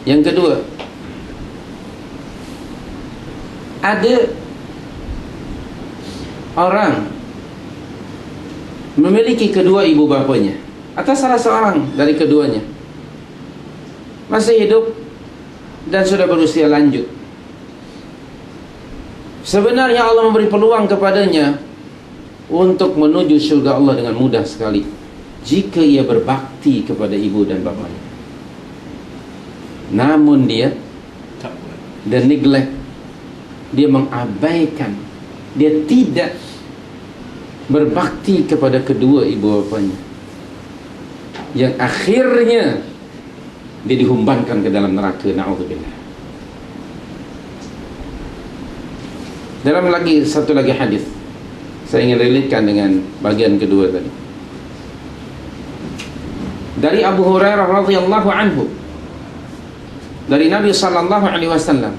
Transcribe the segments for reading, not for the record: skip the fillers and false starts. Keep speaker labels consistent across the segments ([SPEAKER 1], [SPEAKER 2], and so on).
[SPEAKER 1] Yang kedua, ada orang memiliki kedua ibu bapanya atau salah seorang dari keduanya masih hidup dan sudah berusia lanjut. Sebenarnya Allah memberi peluang kepadanya untuk menuju syurga Allah dengan mudah sekali jika ia berbakti kepada ibu dan bapanya. Namun dia neglect, dia mengabaikan, dia tidak berbakti kepada kedua ibu bapanya, yang akhirnya dia dihumbankan ke dalam neraka. Na'udzubillah. Dalam satu lagi hadis, saya ingin relatekan dengan bagian kedua tadi, dari Abu Hurairah radhiyallahu anhu, dari Nabi sallallahu alaihi wasallam,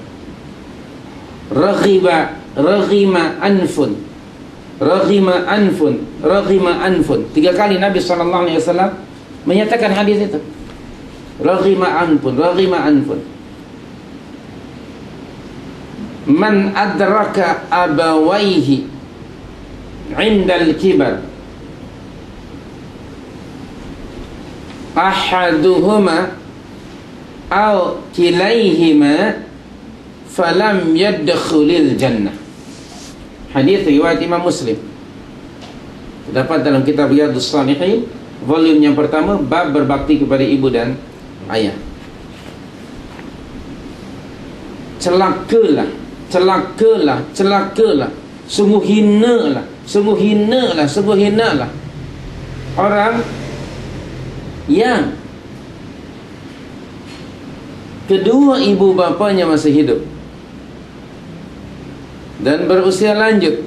[SPEAKER 1] raghima anfun. 3 kali Nabi sallallahu alaihi wasallam menyatakan hadis itu. Raghima anfun. Man adraka abawaihi indal kibar, ahaduhuma aw kilaihima falam yadkhulil jannah. Hadis riwayat Imam Muslim, terdapat dalam kitab Riyadhus Shalihin, volume yang pertama, bab berbakti kepada ibu dan ayah. Celakalah, sungguh hinalah orang yang kedua ibu bapanya masih hidup dan berusia lanjut,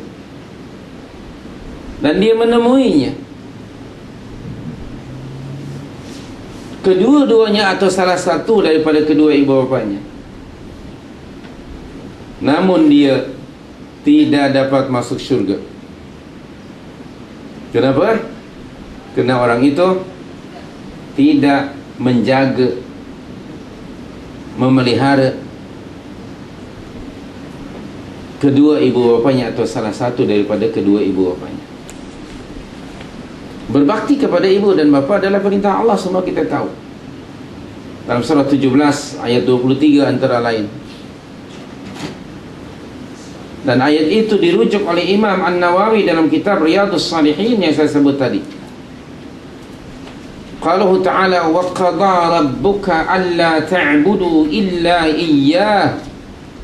[SPEAKER 1] dan dia menemuinya, kedua-duanya atau salah satu daripada kedua ibu bapanya, namun dia tidak dapat masuk syurga. Kenapa? Kerana orang itu tidak menjaga, memelihara kedua ibu bapanya atau salah satu daripada kedua ibu bapanya. Berbakti kepada ibu dan bapa adalah perintah Allah, semua kita tahu. Dalam surah 17 ayat 23 antara lain. Dan ayat itu dirujuk oleh Imam An-Nawawi dalam kitab Riyadhus Shalihin yang saya sebut tadi. Qalahu ta'ala wa qada rabbuka alla ta'budu illa iyyah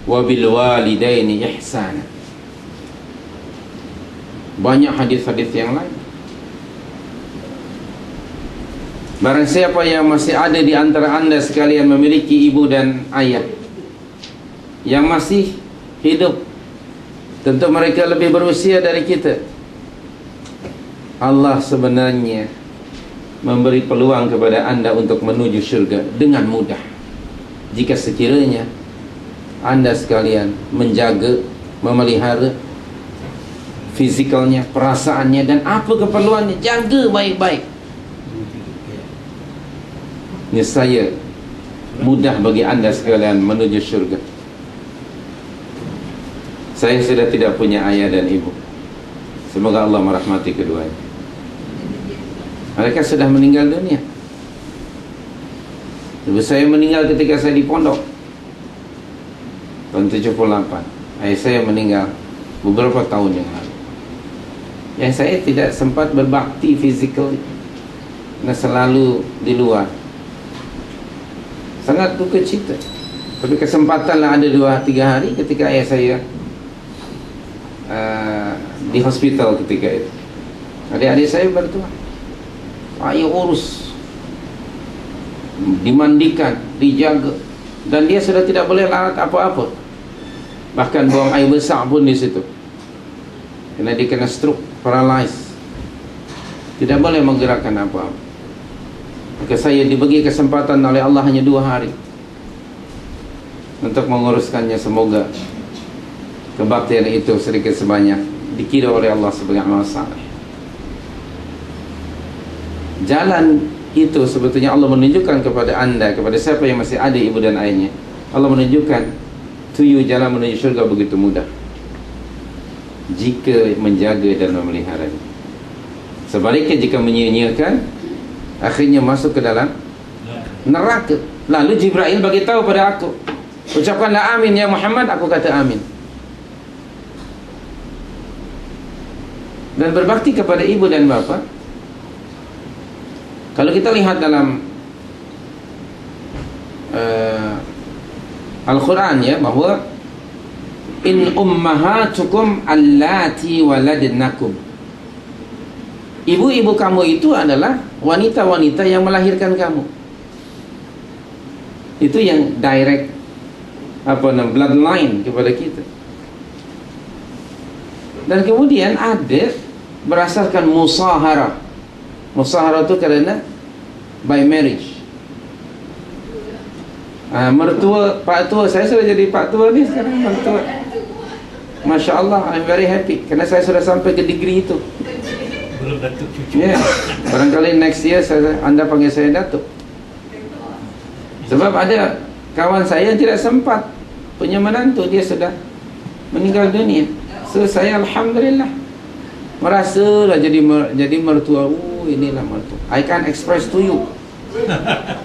[SPEAKER 1] wa bil walidaini ihsana. Banyak hadis-hadis yang lain. Barang siapa yang masih ada di antara anda sekalian memiliki ibu dan ayah yang masih hidup, tentu mereka lebih berusia dari kita, Allah sebenarnya memberi peluang kepada anda untuk menuju syurga dengan mudah jika sekiranya anda sekalian menjaga, memelihara fizikalnya, perasaannya, dan apa keperluannya, jaga baik-baik. Niscaya mudah bagi anda sekalian menuju syurga. Saya sudah tidak punya ayah dan ibu, semoga Allah merahmati keduanya. Mereka sudah meninggal dunia. Ibu saya meninggal ketika saya di pondok tahun 78. Ayah saya meninggal beberapa tahun yang lalu. Yang saya tidak sempat berbakti fizikal karena selalu di luar. Sangat duka cita. Tapi kesempatanlah ada 2-3 hari ketika ayah saya di hospital ketika itu. Adik-adik saya berdoa, ayah urus, dimandikan, dijaga, dan dia sudah tidak boleh larat apa-apa, bahkan buang air besar pun di situ, karena dia kena stroke, paralyzed, tidak boleh menggerakkan apa-apa. Maka saya dibagi kesempatan oleh Allah hanya 2 hari untuk menguruskannya. Semoga kebaktian itu sedikit sebanyak dikira oleh Allah sebagai amal saleh. Jalan itu sebetulnya Allah menunjukkan kepada anda, kepada siapa yang masih ada ibu dan ayahnya, Allah menunjukkan to you jalan menuju syurga begitu mudah jika menjaga dan memeliharanya. Sebaliknya jika menyia-nyiakan, akhirnya masuk ke dalam neraka. Lalu Jibril bagi tahu pada aku, ucapkanlah amin ya Muhammad. Aku kata amin. Dan berbakti kepada ibu dan bapa, kalau kita lihat dalam Al-Quran ya, bahwa in ummahatukum allati waladnakum, ibu-ibu kamu itu adalah wanita-wanita yang melahirkan kamu. Itu yang direct bloodline kepada kita. Dan kemudian ada berdasarkan musahara. Musahara itu kerana by marriage. Mertua, pak tua, saya sudah jadi pak tua ni sekarang, mertua. Masya Allah, I'm very happy kerana saya sudah sampai ke degree itu.
[SPEAKER 2] Belum datuk cucu.
[SPEAKER 1] Ya, barangkali next year anda panggil saya datuk. Sebab ada kawan saya yang tidak sempat punya menantu, dia sudah meninggal dunia. So saya alhamdulillah merasalah jadi mertua. Inilah mertua. I can't express to you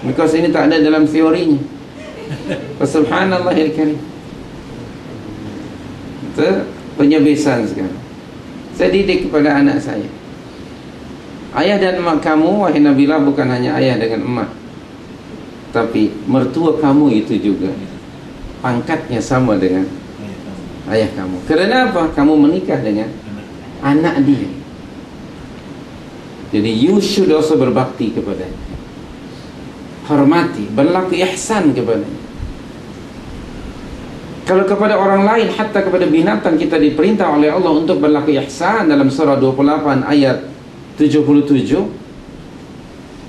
[SPEAKER 1] because ini tak ada dalam teorinya. Subhanallahil karim. Itu penyebisan sekarang. Saya didik kepada anak saya, ayah dan emak kamu wahai Nabila bukan hanya ayah dengan emak, tapi mertua kamu itu juga pangkatnya sama dengan ayah kamu. Kerana apa? Kamu menikah dengan anak dia. Jadi you should also berbakti kepada, hormati, berlaku ihsan kepada. Kalau kepada orang lain, hatta kepada binatang, kita diperintah oleh Allah untuk berlaku ihsan dalam surah 28 ayat 77.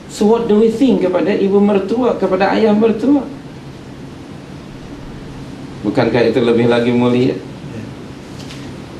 [SPEAKER 1] So what do we think kepada ibu mertua, kepada ayah mertua? Bukankah itu lebih lagi mulia?